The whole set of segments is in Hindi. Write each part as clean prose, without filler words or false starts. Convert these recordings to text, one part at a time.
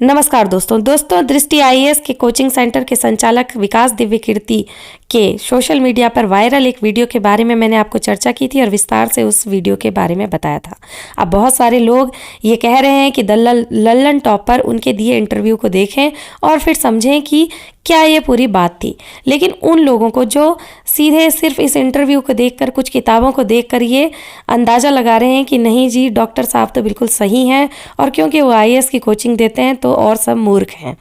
नमस्कार दोस्तों दृष्टि आईएएस के कोचिंग सेंटर के संचालक विकास दिव्य कीर्ति के सोशल मीडिया पर वायरल एक वीडियो के बारे में मैंने आपको चर्चा की थी और विस्तार से उस वीडियो के बारे में बताया था। अब बहुत सारे लोग ये कह रहे हैं कि लल्लन टॉपर उनके दिए इंटरव्यू को देखें और फिर समझें कि क्या ये पूरी बात थी। लेकिन उन लोगों को जो सीधे सिर्फ इस इंटरव्यू को देखकर, कुछ किताबों को देखकर ये अंदाज़ा लगा रहे हैं कि नहीं जी डॉक्टर साहब तो बिल्कुल सही हैं और क्योंकि वो आईएएस की कोचिंग देते हैं तो और सब मूर्ख हैं,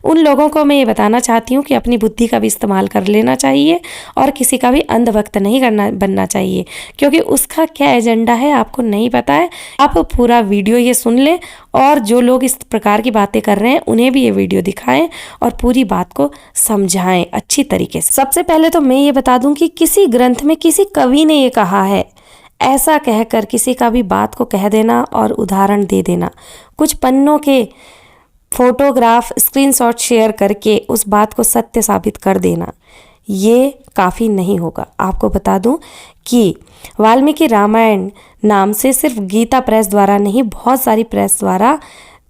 उन लोगों को मैं ये बताना चाहती हूँ कि अपनी बुद्धि का भी इस्तेमाल कर लेना चाहिए और किसी का भी अंधभक्त नहीं बनना चाहिए, क्योंकि उसका क्या एजेंडा है आपको नहीं पता है। आप पूरा वीडियो ये सुन लें और जो लोग इस प्रकार की बातें कर रहे हैं उन्हें भी ये वीडियो दिखाएं और पूरी बात को समझाएं अच्छी तरीके से। सबसे पहले तो मैं ये बता दूं कि किसी ग्रंथ में किसी कवि ने ये कहा है, ऐसा कहकर किसी का भी बात को कह देना और उदाहरण दे देना, कुछ पन्नों के फोटोग्राफ स्क्रीनशॉट शेयर करके उस बात को सत्य साबित कर देना, ये काफ़ी नहीं होगा। आपको बता दूं कि वाल्मीकि रामायण नाम से सिर्फ गीता प्रेस द्वारा नहीं, बहुत सारी प्रेस द्वारा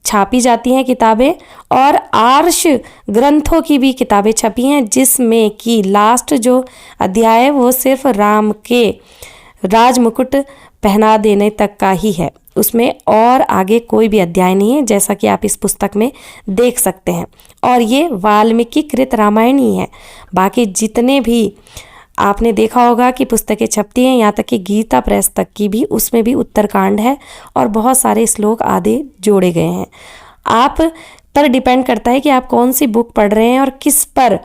छापी जाती हैं किताबें और आर्ष ग्रंथों की भी किताबें छपी हैं, जिसमें कि लास्ट जो अध्याय है वो सिर्फ राम के राजमुकुट पहना देने तक का ही है, उसमें और आगे कोई भी अध्याय नहीं है, जैसा कि आप इस पुस्तक में देख सकते हैं। और ये वाल्मीकि कृत रामायण ही है। बाकी जितने भी आपने देखा होगा कि पुस्तकें छपती हैं, यहाँ तक कि गीता प्रेस तक की भी, उसमें भी उत्तरकांड है और बहुत सारे श्लोक आदि जोड़े गए हैं। आप पर डिपेंड करता है कि आप कौन सी बुक पढ़ रहे हैं और किस पर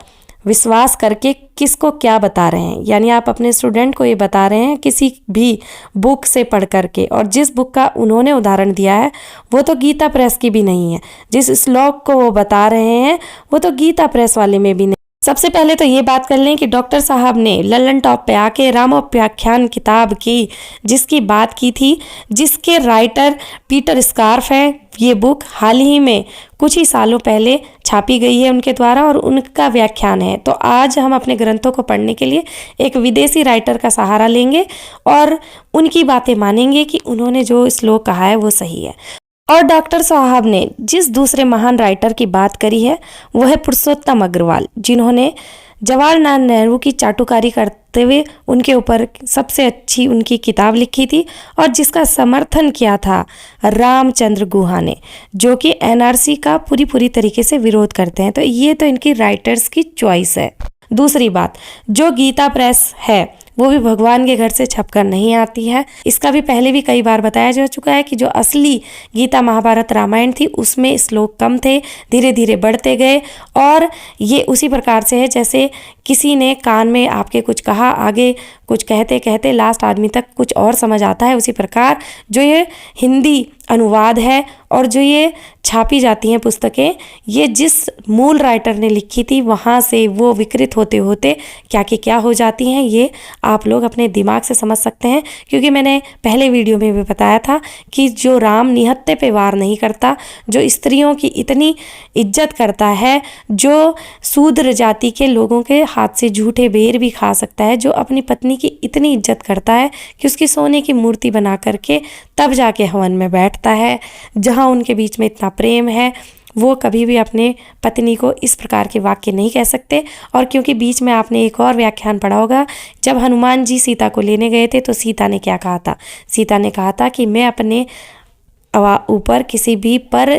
विश्वास करके किसको क्या बता रहे हैं। यानी आप अपने स्टूडेंट को ये बता रहे हैं किसी भी बुक से पढ़ करके, और जिस बुक का उन्होंने उदाहरण दिया है वो तो गीता प्रेस की भी नहीं है, जिस श्लोक को वो बता रहे हैं वो तो गीता प्रेस वाले में भी नहीं। सबसे पहले तो ये बात कर लें कि डॉक्टर साहब ने लल्लन टॉप पे आके रामोपाख्यान किताब की जिसकी बात की थी, जिसके राइटर पीटर स्कार्फ है, ये बुक हाल ही में कुछ ही सालों पहले छापी गई है उनके द्वारा और उनका व्याख्यान है। तो आज हम अपने ग्रंथों को पढ़ने के लिए एक विदेशी राइटर का सहारा लेंगे और उनकी बातें मानेंगे कि उन्होंने जो श्लोक कहा है वो सही है। और डॉक्टर साहब ने जिस दूसरे महान राइटर की बात करी है वो है पुरुषोत्तम अग्रवाल, जिन्होंने जवाहरलाल नेहरू की चाटुकारी करते हुए उनके ऊपर सबसे अच्छी उनकी किताब लिखी थी और जिसका समर्थन किया था रामचंद्र गुहा ने, जो कि एनआरसी का पूरी तरीके से विरोध करते हैं। तो ये तो इनकी राइटर्स की चॉइस है। दूसरी बात, जो गीता प्रेस है वो भी भगवान के घर से छपकर नहीं आती है। इसका भी पहले भी कई बार बताया जा चुका है कि जो असली गीता महाभारत रामायण थी उसमें श्लोक कम थे, धीरे धीरे बढ़ते गए और ये उसी प्रकार से है जैसे किसी ने कान में आपके कुछ कहा, आगे कुछ कहते कहते लास्ट आदमी तक कुछ और समझ आता है। उसी प्रकार जो ये हिंदी अनुवाद है और जो ये छापी जाती हैं पुस्तकें, ये जिस मूल राइटर ने लिखी थी वहाँ से वो विकृत होते होते क्या हो जाती हैं, ये आप लोग अपने दिमाग से समझ सकते हैं। क्योंकि मैंने पहले वीडियो में भी बताया था कि जो राम निहत्थे पे वार नहीं करता, जो स्त्रियों की इतनी इज्जत करता है, जो शूद्र जाति के लोगों के हाथ से झूठे बेर भी खा सकता है, जो अपनी पत्नी की इतनी इज्जत करता है कि उसकी सोने की मूर्ति बना करके तब जाके हवन में बैठता है, जहाँ उनके बीच में इतना प्रेम है, वो कभी भी अपने पत्नी को इस प्रकार के वाक्य नहीं कह सकते। और क्योंकि बीच में आपने एक और व्याख्यान पढ़ा होगा, जब हनुमान जी सीता को लेने गए थे तो सीता ने क्या कहा था? सीता ने कहा था कि मैं अपने ऊपर किसी भी पर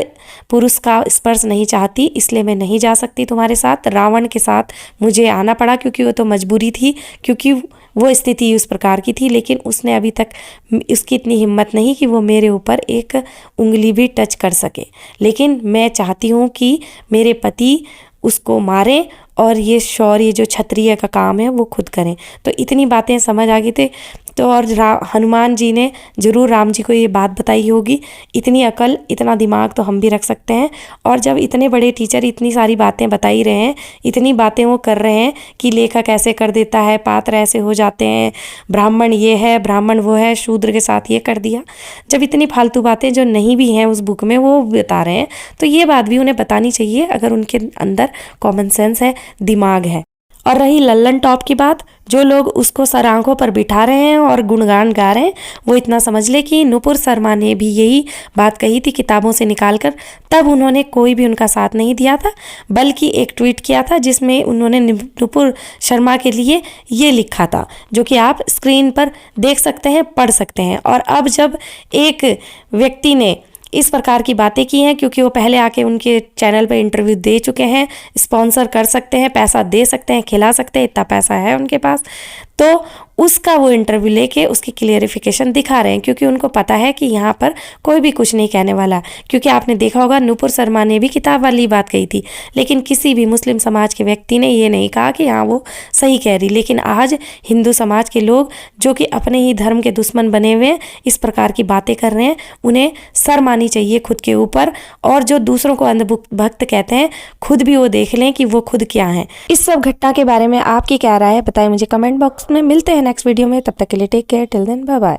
पुरुष का स्पर्श नहीं चाहती, इसलिए मैं नहीं जा सकती तुम्हारे साथ। रावण के साथ मुझे आना पड़ा क्योंकि वो तो मजबूरी थी, क्योंकि वो स्थिति उस प्रकार की थी, लेकिन उसने अभी तक उसकी इतनी हिम्मत नहीं कि वो मेरे ऊपर एक उंगली भी टच कर सके। लेकिन मैं चाहती हूँ कि मेरे पति उसको मारें और ये शौर्य जो क्षत्रिय का काम है वो खुद करें। तो इतनी बातें समझ आ गई थी। तो और हनुमान जी ने ज़रूर राम जी को ये बात बताई होगी। इतनी अकल, इतना दिमाग तो हम भी रख सकते हैं। और जब इतने बड़े टीचर इतनी सारी बातें बता ही रहे हैं, इतनी बातें वो कर रहे हैं कि लेखक ऐसे कर देता है, पात्र ऐसे हो जाते हैं, ब्राह्मण ये है, ब्राह्मण वो है, शूद्र के साथ ये कर दिया, जब इतनी फालतू बातें जो नहीं भी हैं उस बुक में वो बता रहे हैं, तो ये बात भी उन्हें बतानी चाहिए अगर उनके अंदर कॉमन सेंस है, दिमाग है। और रही लल्लन टॉप की बात, जो लोग उसको सर आंखों पर बिठा रहे हैं और गुणगान गा रहे हैं, वो इतना समझ ले कि नुपुर शर्मा ने भी यही बात कही थी किताबों से निकालकर। तब उन्होंने कोई भी उनका साथ नहीं दिया था, बल्कि एक ट्वीट किया था जिसमें उन्होंने नुपुर शर्मा के लिए ये लिखा था, जो कि आप स्क्रीन पर देख सकते हैं, पढ़ सकते हैं। और अब जब एक व्यक्ति ने इस प्रकार की बातें की हैं, क्योंकि वो पहले आके उनके चैनल पे इंटरव्यू दे चुके हैं, स्पॉन्सर कर सकते हैं, पैसा दे सकते हैं, खिला सकते हैं, इतना पैसा है उनके पास, तो उसका वो इंटरव्यू लेके उसकी क्लियरिफिकेशन दिखा रहे हैं, क्योंकि उनको पता है कि यहाँ पर कोई भी कुछ नहीं कहने वाला। क्योंकि आपने देखा होगा नुपुर शर्मा ने भी किताब वाली बात कही थी, लेकिन किसी भी मुस्लिम समाज के व्यक्ति ने ये नहीं कहा कि हाँ वो सही कह रही। लेकिन आज हिंदू समाज के लोग जो कि अपने ही धर्म के दुश्मन बने हुए हैं, इस प्रकार की बातें कर रहे हैं, उन्हें शर्म आनी चाहिए खुद के ऊपर। और जो दूसरों को अंधभक्त कहते हैं, खुद भी वो देख लें कि वो खुद क्या हैं। इस सब घटना के बारे में आपकी क्या राय है, बताएं मुझे कमेंट बॉक्स में। मिलते हैं नेक्स्ट वीडियो में, तब तक के लिए take care, till then bye bye.